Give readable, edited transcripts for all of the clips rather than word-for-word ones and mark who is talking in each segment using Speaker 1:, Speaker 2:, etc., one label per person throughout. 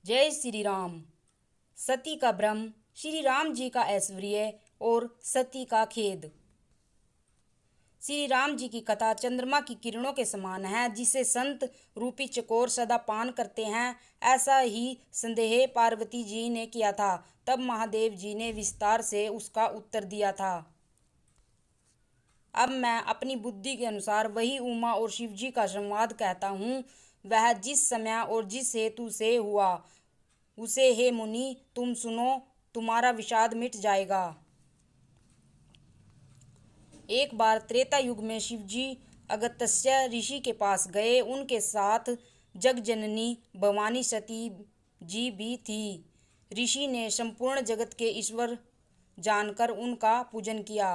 Speaker 1: जय श्री राम। सती का भ्रम, श्री राम जी का ऐश्वर्य और सती का खेद। श्री राम जी की कथा चंद्रमा की किरणों के समान है, जिसे संत रूपी चकोर सदा पान करते हैं। ऐसा ही संदेह पार्वती जी ने किया था। तब महादेव जी ने विस्तार से उसका उत्तर दिया था। अब मैं अपनी बुद्धि के अनुसार वही उमा और शिव जी का संवाद कहता हूँ। वह जिस समय और जिस हेतु से हुआ, उसे हे मुनि तुम सुनो, तुम्हारा विषाद मिट जाएगा। एक बार त्रेता युग में शिवजी अगस्त्य ऋषि के पास गए। उनके साथ जगजननी भवानी सती जी भी थी। ऋषि ने संपूर्ण जगत के ईश्वर जानकर उनका पूजन किया।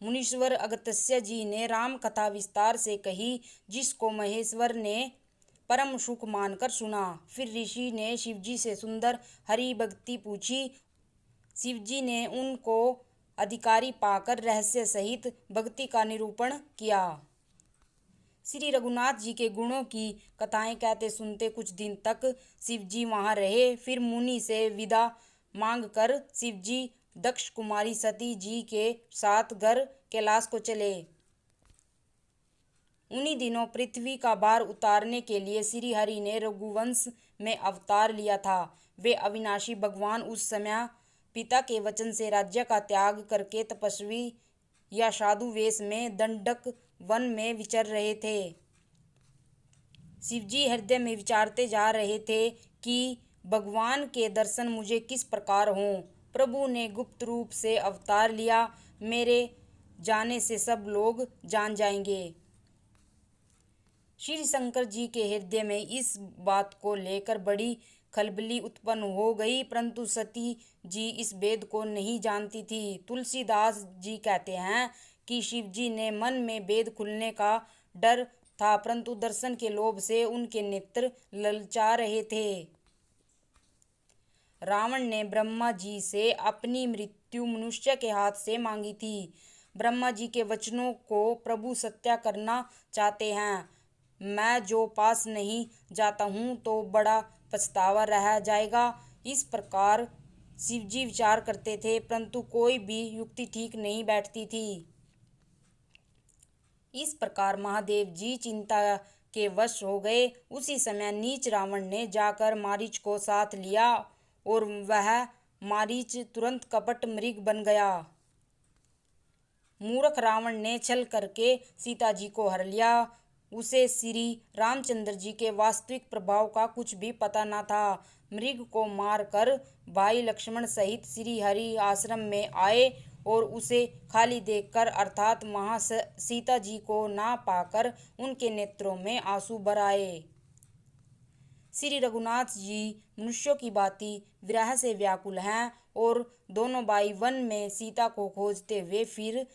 Speaker 1: मुनीश्वर अगस्त्य जी ने राम कथा विस्तार से कही, जिसको महेश्वर ने परम सुख मानकर सुना। फिर ऋषि ने शिवजी से सुंदर हरि भक्ति पूछी। शिवजी ने उनको अधिकारी पाकर रहस्य सहित भक्ति का निरूपण किया। श्री रघुनाथ जी के गुणों की कथाएं कहते सुनते कुछ दिन तक शिवजी वहां रहे। फिर मुनि से विदा मांगकर शिवजी दक्ष कुमारी सती जी के साथ घर कैलाश को चले। उन्हीं दिनों पृथ्वी का भार उतारने के लिए श्री हरि ने रघुवंश में अवतार लिया था। वे अविनाशी भगवान उस समय पिता के वचन से राज्य का त्याग करके तपस्वी या साधु वेश में दंडक वन में विचर रहे थे। शिवजी हृदय में विचारते जा रहे थे कि भगवान के दर्शन मुझे किस प्रकार हों। प्रभु ने गुप्त रूप से अवतार लिया। मेरे जाने से सब लोग जान जाएंगे। श्री शंकर जी के हृदय में इस बात को लेकर बड़ी खलबली उत्पन्न हो गई, परंतु सती जी इस भेद को नहीं जानती थी। तुलसीदास जी कहते हैं कि शिव जी ने मन में भेद खुलने का डर था, परंतु दर्शन के लोभ से उनके नेत्र ललचा रहे थे। रावण ने ब्रह्मा जी से अपनी मृत्यु मनुष्य के हाथ से मांगी थी। ब्रह्मा जी के वचनों को प्रभु सत्या करना चाहते हैं। मैं जो पास नहीं जाता हूँ तो बड़ा पछतावा रह जाएगा। इस प्रकार शिवजी विचार करते थे, परंतु कोई भी युक्ति ठीक नहीं बैठती थी। इस प्रकार महादेव जी चिंता के वश हो गए। उसी समय नीच रावण ने जाकर मारीच को साथ लिया और वह मारीच तुरंत कपट मृग बन गया। मूर्ख रावण ने छल करके सीता जी को हर लिया। उसे श्री रामचंद्र जी के वास्तविक प्रभाव का कुछ भी पता न था। मृग को मारकर भाई लक्ष्मण सहित श्री हरि आश्रम में आए और उसे खाली देखकर अर्थात वहां सीता जी को ना पाकर उनके नेत्रों में आंसू भर आए। श्री रघुनाथ जी मनुष्यों की भांति विरह से व्याकुल हैं और दोनों भाई वन में सीता को खोजते हुए फिर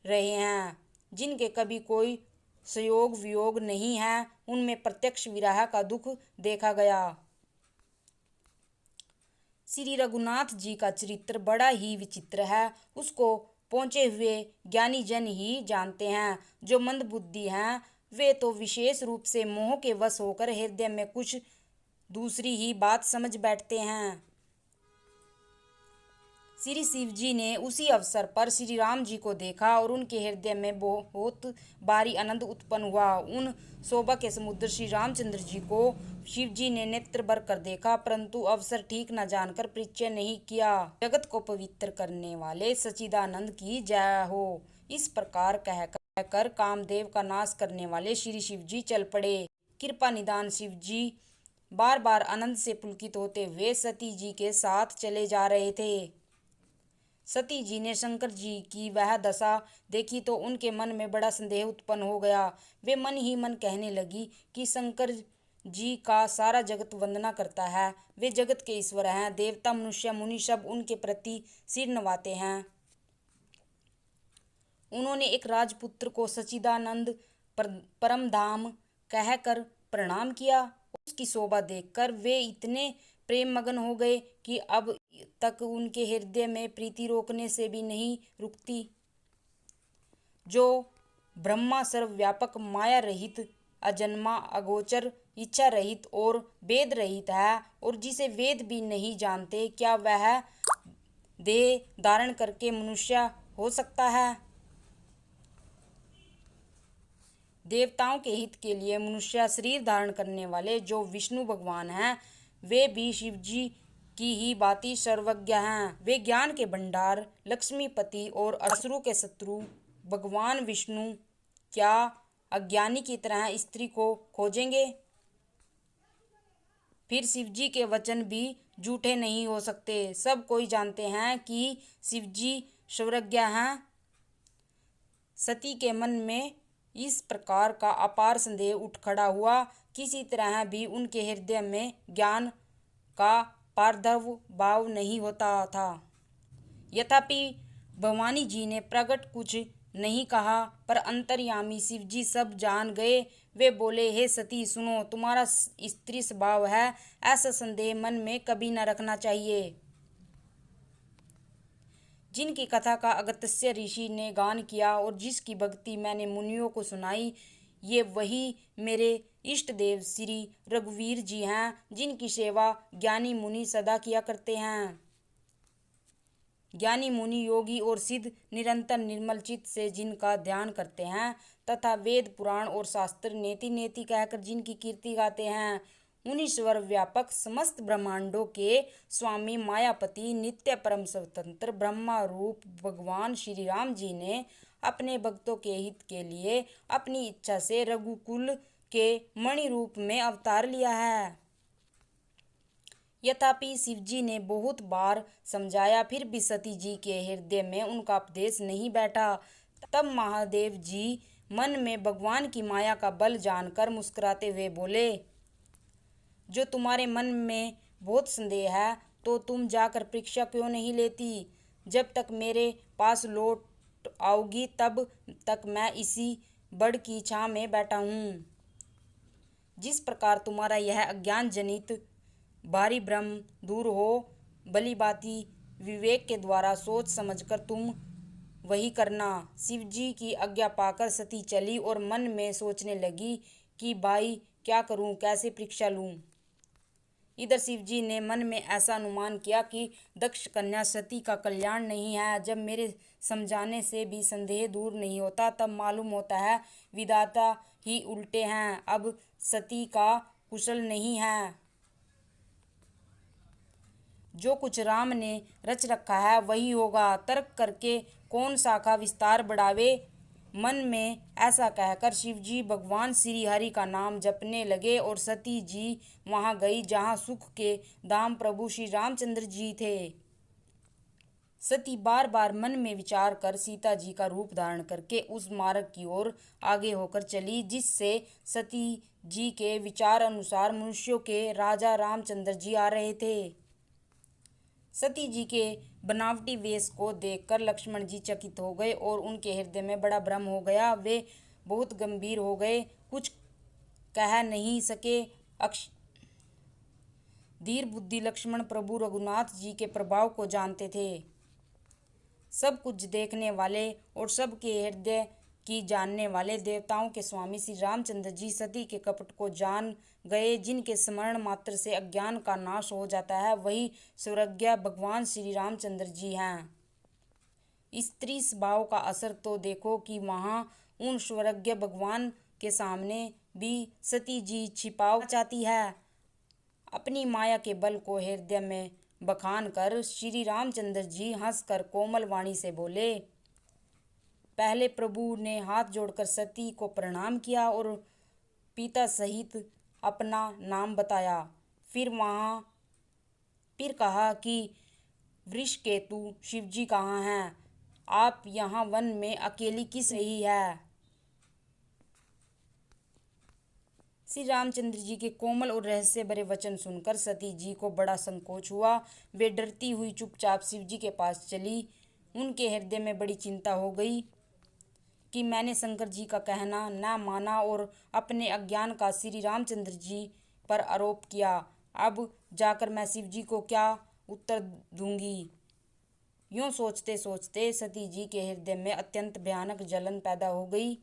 Speaker 1: रहे हैं। जिनके कभी कोई संयोग वियोग नहीं है, उनमें प्रत्यक्ष विरह का दुख देखा गया। श्री रघुनाथ जी का चरित्र बड़ा ही विचित्र है। उसको पहुंचे हुए ज्ञानी जन ही जानते हैं। जो मंदबुद्धि हैं वे तो विशेष रूप से मोह के वश होकर हृदय में कुछ दूसरी ही बात समझ बैठते हैं। श्री शिव जी ने उसी अवसर पर श्री राम जी को देखा और उनके हृदय में बहुत भारी आनंद उत्पन्न हुआ। उन शोभा के समुद्र श्री रामचंद्र जी को शिव जी ने नेत्र भर कर देखा, परंतु अवसर ठीक न जानकर परिचय नहीं किया। जगत को पवित्र करने वाले सच्चिदानंद की जय हो। इस प्रकार कहकर कामदेव का नाश करने वाले श्री शिव जी चल पड़े। कृपा निदान शिव जी बार बार आनंद से पुलकित होते हुए सती जी के साथ चले जा रहे थे। सती जी ने शंकर जी की वह दशा देखी तो उनके मन में बड़ा संदेह उत्पन्न हो गया। वे मन ही मन कहने लगी कि शंकर जी का सारा जगत वंदना करता है। वे जगत के ईश्वर हैं। देवता मनुष्य मुनि सब उनके प्रति सिर नवाते हैं। उन्होंने एक राजपुत्र को सच्चिदानंद परम धाम कहकर प्रणाम किया। उसकी शोभा देखकर वे इतने प्रेम मगन हो गए कि अब तक उनके हृदय में प्रीति रोकने से भी नहीं रुकती। जो ब्रह्मा सर्वव्यापक माया रहित अजन्मा, अगोचर, इच्छा रहित और वेद रहित है, और जिसे वेद भी नहीं जानते, क्या वह देह धारण करके मनुष्य हो सकता है? देवताओं के हित के लिए मनुष्य शरीर धारण करने वाले जो विष्णु भगवान हैं, वे भी शिव जी की ही भांति सर्वज्ञ हैं। वे ज्ञान के भंडार, लक्ष्मीपति और असुरों के शत्रु भगवान विष्णु क्या अज्ञानी की तरह स्त्री को खोजेंगे? फिर शिव जी के वचन भी झूठे नहीं हो सकते। सब कोई जानते हैं कि शिव जी सर्वज्ञ हैं। सती के मन में इस प्रकार का अपार संदेह उठ खड़ा हुआ। किसी तरह भी उनके हृदय में ज्ञान का पारदर्व भाव नहीं होता था। यद्यपि भवानी जी ने प्रकट कुछ नहीं कहा, पर अंतर्यामी शिव जी सब जान गए। वे बोले, हे सती सुनो, तुम्हारा स्त्री स्वभाव है, ऐसा संदेह मन में कभी न रखना चाहिए। जिनकी कथा का अगस्त्य ऋषि ने गान किया और जिसकी भक्ति मैंने मुनियों को सुनाई, ये वही मेरे इष्ट देव श्री रघुवीर जी हैं, जिनकी सेवा ज्ञानी मुनि सदा किया करते हैं। ज्ञानी मुनि, योगी और सिद्ध निरंतर निर्मल चित्त से जिनका ध्यान करते हैं तथा वेद पुराण और शास्त्र नेति नेति कहकर जिनकी कीर्ति गाते हैं, उन्हीं स्वर व्यापक समस्त ब्रह्मांडों के स्वामी मायापति नित्य परम स्वतंत्र ब्रह्मा रूप भगवान श्री राम जी ने अपने भक्तों के हित के लिए अपनी इच्छा से रघुकुल के मणि रूप में अवतार लिया है। यद्यपि शिव जी ने बहुत बार समझाया, फिर भी सती जी के हृदय में उनका उपदेश नहीं बैठा। तब महादेव जी मन में भगवान की माया का बल जानकर मुस्कुराते हुए बोले, जो तुम्हारे मन में बहुत संदेह है, तो तुम जाकर परीक्षा क्यों नहीं लेती? जब तक मेरे पास लौट आओगी तब तक मैं इसी बड़ की छां में बैठा हूँ। जिस प्रकार तुम्हारा यह अज्ञान जनित भारी भ्रम दूर हो, भली भांति विवेक के द्वारा सोच समझकर तुम वही करना। शिव जी की आज्ञा पाकर सती चली और मन में सोचने लगी कि भाई क्या करूं, कैसे परीक्षा लूं। इधर शिव जी ने मन में ऐसा अनुमान किया कि दक्ष कन्या सती का कल्याण नहीं है। जब मेरे समझाने से भी संदेह दूर नहीं होता, तब मालूम होता है विधाता ही उल्टे हैं। अब सती का कुशल नहीं है। जो कुछ राम ने रच रखा है वही होगा। तर्क करके कौन शाखा विस्तार बढ़ावे। मन में ऐसा कहकर शिव जी भगवान श्री हरि का नाम जपने लगे और सती जी वहां गई जहां सुख के धाम प्रभु श्री रामचंद्र जी थे। सती बार बार मन में विचार कर सीता जी का रूप धारण करके उस मार्ग की ओर आगे होकर चली जिससे सती जी के विचार अनुसार मनुष्यों के राजा रामचंद्र जी आ रहे थे। सती जी के बनावटी वेश को देखकर लक्ष्मण जी चकित हो गए और उनके हृदय में बड़ा भ्रम हो गया। वे बहुत गंभीर हो गए, कुछ कह नहीं सके। धीर बुद्धि लक्ष्मण प्रभु रघुनाथ जी के प्रभाव को जानते थे। सब कुछ देखने वाले और सबके हृदय की जानने वाले देवताओं के स्वामी श्री रामचंद्र जी सती के कपट को जान गए। जिनके स्मरण मात्र से अज्ञान का नाश हो जाता है, वही सर्वज्ञ भगवान श्री रामचंद्र जी हैं। स्त्री स्वभाव का असर तो देखो कि वहाँ उन सर्वज्ञ भगवान के सामने भी सती जी छिपाव चाहती है। अपनी माया के बल को हृदय में बखान कर श्री रामचंद्र जी हंसकर कोमल वाणी से बोले। पहले प्रभु ने हाथ जोड़कर सती को प्रणाम किया और पिता सहित अपना नाम बताया। फिर कहा कि वृषकेतु शिवजी कहाँ हैं? आप यहाँ वन में अकेली किस रही है? श्री रामचंद्र जी के कोमल और रहस्य भरे वचन सुनकर सती जी को बड़ा संकोच हुआ। वे डरती हुई चुपचाप शिव जी के पास चली। उनके हृदय में बड़ी चिंता हो गई कि मैंने शंकर जी का कहना न माना और अपने अज्ञान का श्री रामचंद्र जी पर आरोप किया। अब जाकर मैं शिव जी को क्या उत्तर दूंगी? यूं सोचते सोचते सती जी के हृदय में अत्यंत भयानक जलन पैदा हो गई।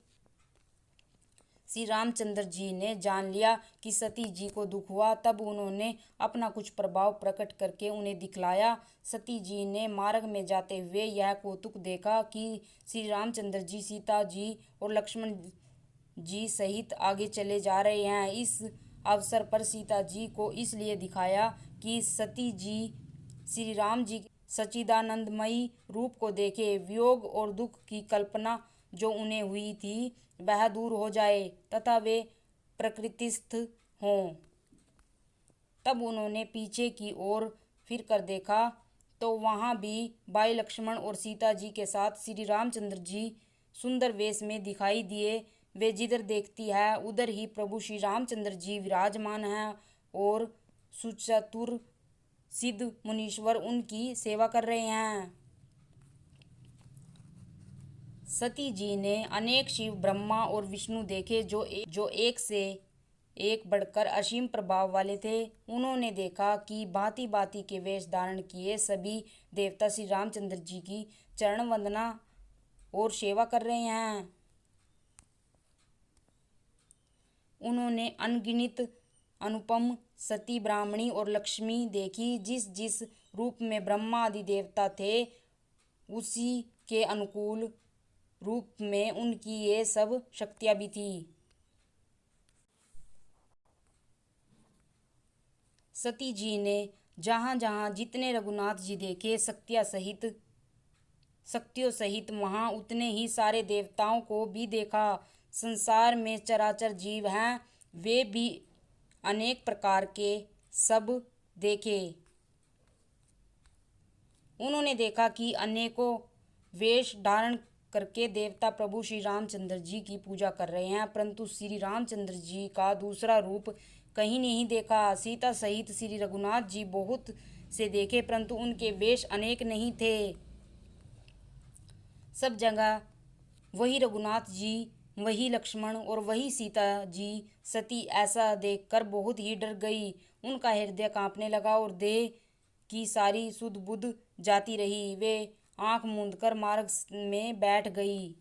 Speaker 1: श्री रामचंद्र जी ने जान लिया कि सती जी को दुख हुआ, तब उन्होंने अपना कुछ प्रभाव प्रकट करके उन्हें दिखलाया। सती जी ने मार्ग में जाते हुए यह कौतुक देखा कि श्री रामचंद्र जी सीता जी और लक्ष्मण जी सहित आगे चले जा रहे हैं। इस अवसर पर सीता जी को इसलिए दिखाया कि सती जी श्री राम जी सच्चिदानंदमयी रूप को देखे, वियोग और दुख की कल्पना जो उन्हें हुई थी वह दूर हो जाए तथा वे प्रकृतिस्थ हों। तब उन्होंने पीछे की ओर फिर कर देखा तो वहाँ भी भाई लक्ष्मण और सीता जी के साथ श्री रामचंद्र जी सुंदर वेश में दिखाई दिए। वे जिधर देखती है उधर ही प्रभु श्री रामचंद्र जी विराजमान हैं और सुचतुर सिद्ध मुनीश्वर उनकी सेवा कर रहे हैं। सती जी ने अनेक शिव, ब्रह्मा और विष्णु देखे जो एक से एक बढ़कर असीम प्रभाव वाले थे। उन्होंने देखा कि भांति भांति के वेश धारण किए सभी देवता श्री रामचंद्र जी की चरण वंदना और सेवा कर रहे हैं। उन्होंने अनगिनत अनुपम सती, ब्राह्मणी और लक्ष्मी देखी। जिस जिस रूप में ब्रह्मा आदि देवता थे उसी के अनुकूल रूप में उनकी ये सब शक्तियां भी थी। सती जी ने जहाँ जहाँ जितने रघुनाथ जी देखे शक्तियों सहित वहाँ उतने ही सारे देवताओं को भी देखा। संसार में चराचर जीव हैं, वे भी अनेक प्रकार के सब देखे। उन्होंने देखा कि अनेकों वेश धारण करके देवता प्रभु श्री रामचंद्र जी की पूजा कर रहे हैं, परंतु श्री रामचंद्र जी का दूसरा रूप कहीं नहीं देखा। सीता सहित श्री रघुनाथ जी बहुत से देखे, परंतु उनके वेश अनेक नहीं थे। सब जगह वही रघुनाथ जी, वही लक्ष्मण और वही सीता जी। सती ऐसा देखकर बहुत ही डर गई। उनका हृदय कांपने लगा और देह की सारी सुध बुध जाती रही। वे आंख मूंदकर मार्ग में बैठ गई।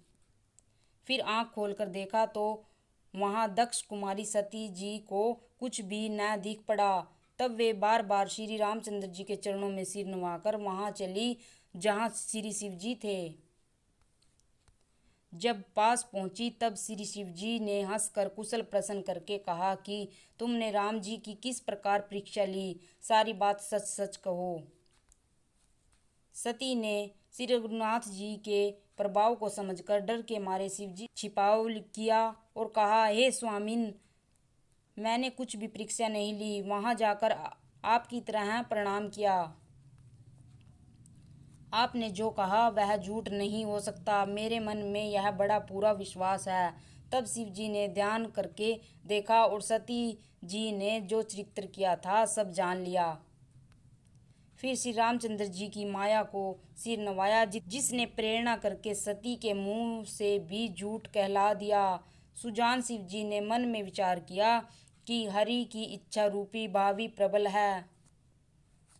Speaker 1: फिर आंख खोलकर देखा तो वहां दक्ष कुमारी सती जी को कुछ भी न दिख पड़ा। तब वे बार बार श्री रामचंद्र जी के चरणों में सिर नवाकर वहां चली जहां श्री शिव जी थे। जब पास पहुंची तब श्री शिव जी ने हंसकर कुशल प्रश्न करके कहा कि तुमने राम जी की किस प्रकार परीक्षा ली, सारी बात सच सच कहो। सती ने श्री रघुनाथ जी के प्रभाव को समझकर डर के मारे शिव जी छिपाव किया और कहा, हे स्वामिन, मैंने कुछ भी परीक्षा नहीं ली, वहां जाकर आपकी तरह प्रणाम किया। आपने जो कहा वह झूठ नहीं हो सकता, मेरे मन में यह बड़ा पूरा विश्वास है। तब शिव जी ने ध्यान करके देखा और सती जी ने जो चरित्र किया था सब जान लिया। फिर श्री रामचंद्र जी की माया को सिर नवाया, जिसने प्रेरणा करके सती के मुंह से भी झूठ कहला दिया। सुजान शिव जी ने मन में विचार किया कि हरि की इच्छा रूपी भावी प्रबल है।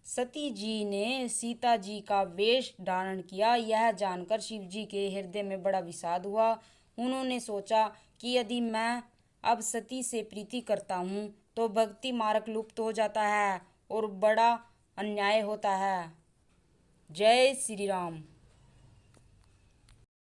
Speaker 1: सती जी ने सीता जी का वेश धारण किया। यह जानकर शिव जी के हृदय में बड़ा विषाद हुआ। उन्होंने सोचा कि यदि मैं अब सती से प्रीति करता हूँ तो भक्ति मार्ग लुप्त हो जाता है और बड़ा अन्याय होता है। जय श्री राम।